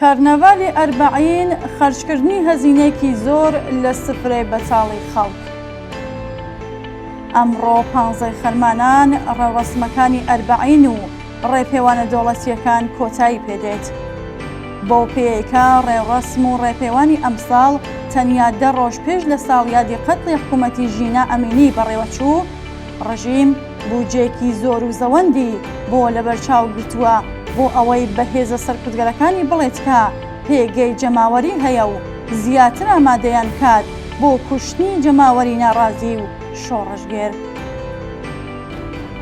کارنەڤالی ئەربەعین خەرجکردنی هەزینەیەکی زۆر لە سفرەی بەتاڵی خەڵک. ئەمڕۆ 15 خەرمانان ڕێوەسمەکانی ئەربەعین و ڕێپێوانە دەوڵەتیەکان کۆتایی پێدێت. بۆ پێیەکە ڕێوەسم و ڕێپێوانی ئەمساڵ تەنیا 10 ڕۆژ پێش لە ساڵیادی قەتڵی حکوومەتی ژینا ئەمینی بەڕێوەچوو، ڕژیم بودجەیەکی زۆر و زەوەندی بۆ لەبەرچاو گرتووە بۆ ئەوەی بەهێزە سەرکردگەرەکانی بڵێت کە پێگەی جەماوەری هەیە و زیاتر ئامادەیان کات بۆ کوشتنی جەماوەری ناڕازی و شۆڕژگێر.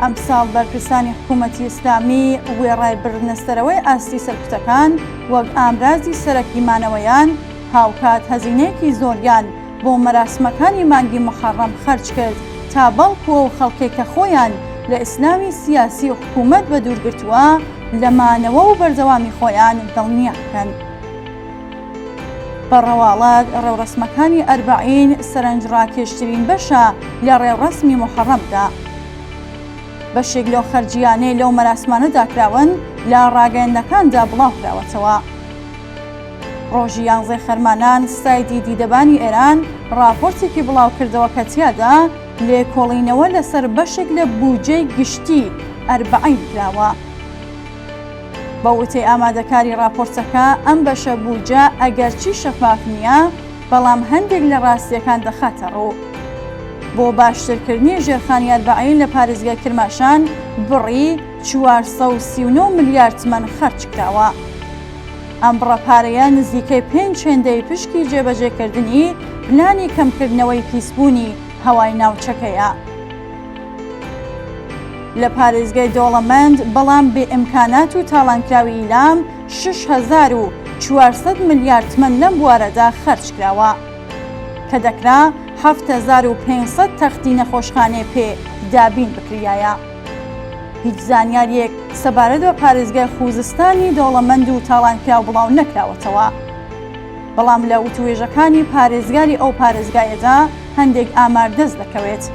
ئەمساڵ بەرپرسانی حکوومەتی ئیسلامی وێڕای بردنەسەرەوەی ئاستی سەرکوتەکان وەک ئامرازی سەرەکی مانەوەیان هاوکات هەزینەیەکی زۆریان بۆ مەراسمەکانی مانگی محەڕەم خەرج کرد تا بەڵکووە و خەڵکێک کە خۆیان لە ئیسلامی سیاسی و حکوومەت بە دوورگرتووە لە مانەوە و بەردەوامی خۆیان دڵنیا بکەن. بەڕەواڵات ڕێوڕسمەکانی ئەربەعین سەرنجڕاکێشترین بەشە لە ڕێوڕسمی محەڕەمدا. بەشێک لەو خەرجیانەی لەو مەراسمانەدا کراون لە ڕاگەیەندەکاندا بڵاوکراوەتەوە. ڕۆژی 11 خەرمانان سایتی دیدەبانی ئێران راپۆرتێکی بڵاوکردەوە کە تیادا لێکۆڵینەوە لەسەر بەشێک لە بودجەی گشتی ئەربەعین کراوە. بە وتەی ئامادەکاری راپۆرتەکە ئەم بەشە بودجە ئەگەرچی شەفاف نییە بەڵام هەندێک لە ڕاستیەکان دەخاتە ڕوو. بۆ باشترکردنی ژێرخانی ئەربەعین لە پارێزگای کرماشان بڕی 439 ملیارد تمەن خەرج کراوە. ئەم بڕەپارەیە نزیکەی 5 هێندەی پشکی جێبەجێکردنی پلانی کەمکردنەوەی پیسبوونی هەوای ناوچەکەیە. لە پارێزگای دەوڵەمەند بەڵام بێ ئیمکانات و تاڵانکراوی ئیلام 6400 ملیارد تمەن لەم بوارەدا خەرج کراوە کە دەکرا 7500 تەختی نەخۆشخانەی پێ دابین بکریایە. هیچ زانیاریەک سەبارەت بە پارێزگای خوزستانی دەوڵەمەند و تاڵانکراو بڵاو نەکراوەتەوە. بەڵام لە وتوێژەکانی پارێزگاری ئەو پارێزگایەدا هەندێک ئامار دەست دەکەوێت.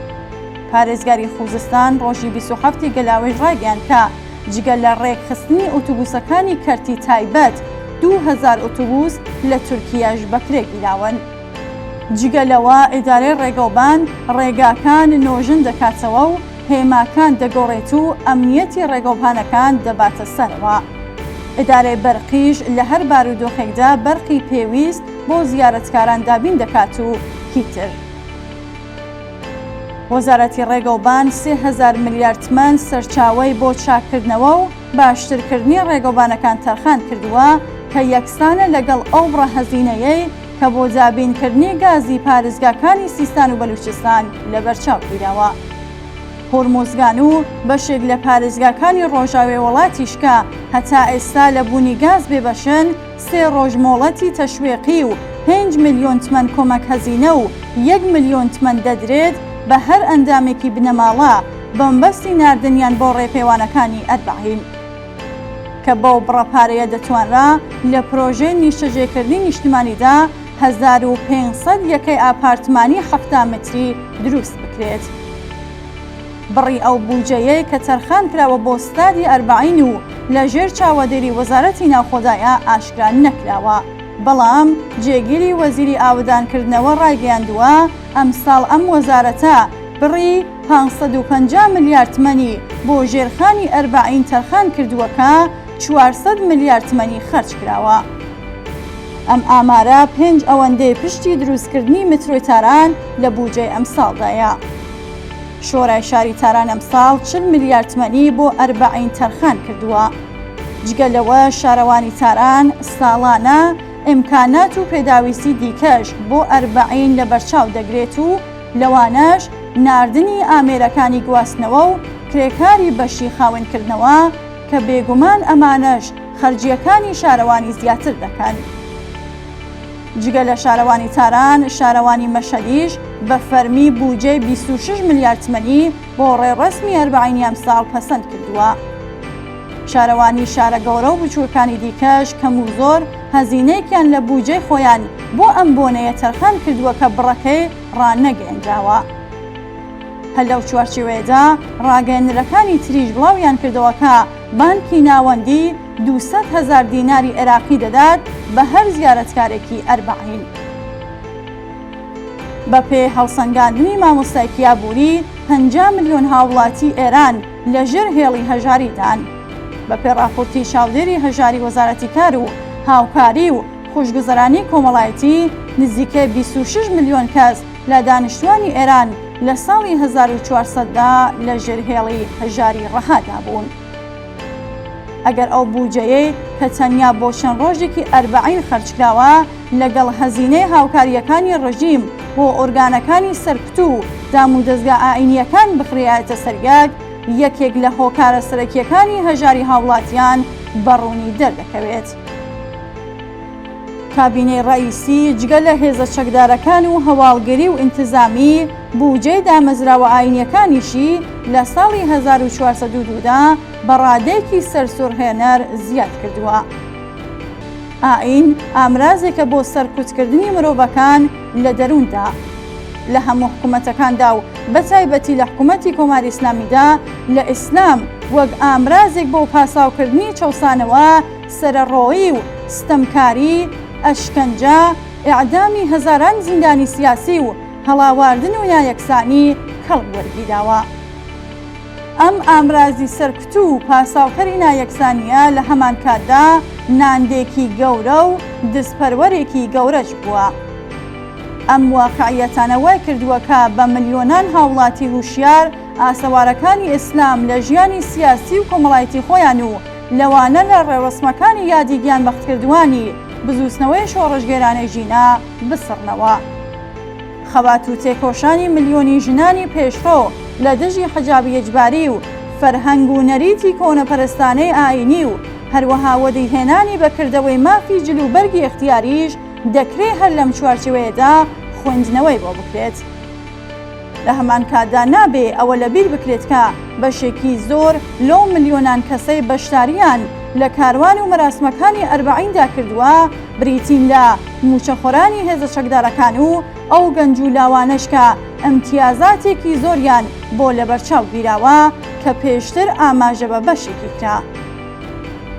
پارێزگاری خوزستان ڕۆژی 27 گەلاوێژ ڕایگەیان کە جگە لە ڕێکخستنی ئۆتۆبوسەکانی کەرتی تایبەت 2000 ئۆتۆبوس لە تورکیاش بەکرێ گیراون. جگە لەوە ئیدارەی ڕێگەوبان ڕێگاکان نۆژن دەکاتەوە و هێماکان دەگۆڕێت و ئەمنیەتی ڕێگەوپانەکان دەباتە سەرەوە. ئیدارەی بەرقیش لە هەر بارودۆخێکدا بەرقی پێویست بۆ زیارەتکاران دابین دەکات و هیتر. وەزارەتی ڕێگەوبان 3000 ملیارد تمەن سەرچاوەی بۆ چاکردنەوە و باشترکردنی ڕێگەوبانەکان تەرخان کردووە کە یەکسانە لەگەڵ ئەو بڕەهەزینەیەی کە بۆ دابینکردنی گازی پارێزگاکانی سیستان و بەلوچستان لەبەرچاو گیراوە. هۆرمۆزگان و بەشێک لە پارێزگاکانی ڕۆژاوی وڵاتیش کە هەتا ئێستا لە بوونی گاز بێبەشن 3 ڕۆژ مۆڵەتی تەشویقی و 5 ملیۆن تمەن کۆمەک هەزینە و 1 ملیۆن تمەن دەدرێت بە هەر ئەندامێکی بنەماڵە بەمبەستی ناردنیان بۆ ڕێپێوانەکانی ئەربەعین کە بەو بڕەپارەیە دەتوانرا لە پرۆژەی نیشتەجێکردنی نیشتیمانیدا 1500 یەکەی ئاپارتمانی 7 متری دروست بکرێت. بڕی ئەو بودجەیە کە تەرخان کراوە بۆ ستادی ئەربەعین و لە ژێر چاوەدێری وەزارەتی ناوخۆدایە ئاشکرا نەکراوە. بەڵام جێگیری وەزیری ئاودانکردنەوە ڕایگەیاندووە ئەمساڵ ئەم وەزارەتە بڕی 550 ملیارد تمەنی بۆ ژێرخانی ئەربەعین تەرخان کردووەکە 400 ملیارد تمەنی خەرج کراوە. ئەم ئامارە 5 ئەوەندەی پشتی دروستکردنی مترۆی تاران لە بودجەی ئەمساڵدایە. شۆرای شاری تاران ئەمساڵ 40 ملیارد تمەنی بۆ ئەربەعین تەرخان کردووە. جگە لەوە شارەوانی تاران ساڵانە ئیمکانات و پێداویستی دیکەش بۆ ئەربەعین لە بەرچاو دەگرێت و لەوانەش ناردنی ئامێرەکانی گواستنەوە و کرێکاری بەشی خاوێنکردنەوە کە بێگومان ئەمانەش خەرجیەکانی شارەوانی زیاتر دەکەن. جگە لە شارەوانی تاران، شارەوانی مەشەدیش بە فەرمی بودجەی 26 ملیارد تمەنی بۆ ڕێڕەسمی ئەربەعینی ئەمساڵ پەسەند کردووە. شارەوانی شارە گەورە و بچووکانی دیکەش کەم و زۆر هەزینەیەکیان لە بودجەی خۆیان بۆ ئەم بۆنەیە تەرخان کردووە کە بڕەکەی ڕانەگەیەنراوە. هەر لەو چوارچێوەیەدا ڕاگەیەنەرەکانی تریش بڵاویان کردەوە کە بانکی ناوەندی 200,000 دیناری عێراقی دەدات بە هەر زیارەتکارێکی ئەربعین. بە پێ هەڵسەنگاندنی مامۆستای کیابووری 50 ملیۆن هاوڵاتی ئێران لەژێر هێڵی هەژاریدان. بە پێ راپۆرتی چاودێری هەژاری وەزارەتی کار و هاوکاری و خۆشگوزەرانی کۆمەڵایەتی نزیکەی 26 ملیۆن کەس لە دانیشتوانی ئێران لە ساڵی 1400دا لەژێر هێڵی هەژاری ڕەهادا بوون. ئەگەر ئەو بودجەیەی کە تەنیا بۆ چەند ڕۆژێکی ئەربعین خەرجکراوە لەگەڵ هەزینەی هاوکاریەکانی ڕژیم بۆ ئۆرگانەکانی سەرکوتوو دام و دەستگا ئاینیەکان بخرێتە سەریەک، یەکێک لە هۆکارە سەرەکیەکانی هەژاری هاوڵاتیان بەڕوونی دەردەکەوێت. کابینەی ڕئیسی جگە لە هێزە چەکدارەکان و هەواڵگەری و ئینتزامی بودجەی دامەزراوە ئاینیەکانیشی لە ساڵی 1402دا بە ڕادەیەکی سەرسوڕهێنەر زیاد کردووە. ئاین ئامرازێکە بۆ سەرکوتکردنی مرۆڤەکان لە دەرووندا لە هەموو حکوومەتەکاندا و بەتایبەتی لە حکوومەتی کۆماری ئیسلامیدا لە ئیسلام وەک ئامرازێک بۆ پاساوکردنی چەوسانەوە، سەرەڕۆیی و ستەمکاری، ئەشکەنجە، ئیعدامی هەزاران زیندانی سیاسی و هەڵاواردن و نایەکسانی کەڵک وەرگیراوە. ئەم ئامرازی سەرکوتوو و پاساوکەری نایەکسانیە لە هەمان کاتدا ناندێکی گەورە و دزپەروەرێکی گەورەش بووە. ئەم واقعیەتانە وای کردووە کە بە ملیۆنان هاوڵاتی هوشیار ئاسەوارەکانی ئیسلام لە ژیانی سیاسی و کۆمەڵایەتی خۆیان و لەوانە لە ڕێوەسمەکانی یادی گیان بەختکردوانی بزوسنەوەی شۆڕژگێرانەی ژینە بسڕنەوە. خەوات و تێکۆشانی ملیۆنی ژنانی پێشڕۆ لە دژی حەجابی ئیجباری و فەرهەنگ و نەریتی کۆنەپەرستانەی ئاینی و هەروەها وەدەیهێنانی بەکردەوەی مافی جلوبەرگی اختیاریش دەکرێت هەر لەم چوارچێوەیەدا خوێندنەوەی بۆ بکرێت. لە هەمان کاتدا نابێ ئەوە لەبیر بکرێت کە بەشێکی زۆر لەو ملیۆنان کەسەی بەشداریان لە کاروان و مەراسمەکانی ئەربعیندا کردووە بریتین لە موچەخۆرانی هێزە چەکدارەکان و ئەو گەنج و لاوانەش کە ئەمتیازاتێکی زۆریان بۆ لەبەرچاو گیراوە کە پێشتر ئاماژە بە بەشێکی کرا.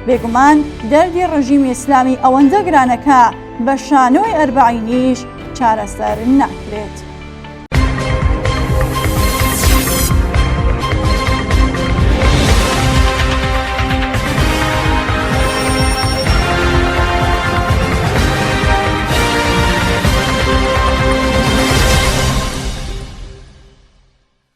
بێگومان دەردی ڕژیمی ئیسلامی ئەوەندە گرانەکە بە شانۆی ئەربعینیش چارەسەر ناکرێت.